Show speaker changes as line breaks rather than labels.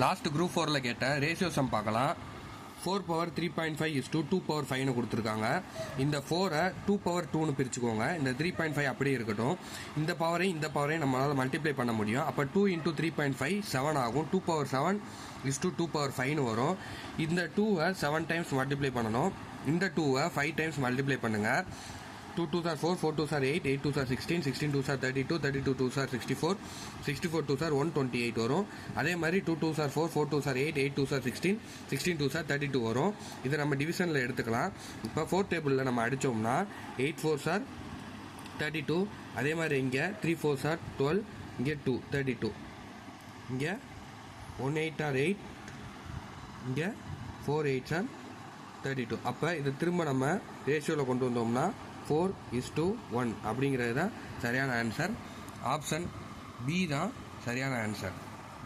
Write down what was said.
Last group 4ல் கேட்ட ratio some பார்க்கலாம். 4 power 3.5 is to 2 power 5னு கொடுத்துருக்காங்க. இந்த 4-ஐ 2 பவர் 2னு பிரிச்சுக்கோங்க. இந்த 3.5 அப்படியே இருக்கட்டும். இந்த பவரையும் நம்மளால் மல்டிப்ளை பண்ண முடியும். அப்போ 2 × 3.5 7 ஆகும். 2 பவர் 7 is to 2 பவர் 5னு வரும். இந்த 2-ஐ 7 டைம்ஸ் மல்டிப்ளை பண்ணணும். இந்த 2-ஐ 5 டைம்ஸ் மல்டிப்ளை பண்ணுங்கள். 2 2s are 4, 4 2s are 8, 8 2s are 16, 16 2s are 32, 32 2s are 64, 64 2s are 128 வரும். அதே மாதிரி 2 2s are 4, 4 2s are 8, 8 2s are 16, 16 2s are 32 வரும். இதை நம்ம டிவிஷனில் எடுத்துக்கலாம். இப்போ 4th டேபிளில் நம்ம அடித்தோம்னா 8 4s are 32, அதே மாதிரி இங்கே 3 4s are 12, இங்கே 2 32, இங்கே 1 8 are 8, இங்கே 4 8s are 32. அப்போ இதை திரும்ப நம்ம ரேஷியோவில் கொண்டு வந்தோம்னா 4:1 அப்படிங்கிறது தான் சரியான ஆன்சர். ஆப்ஷன் பி தான் சரியான ஆன்சர்.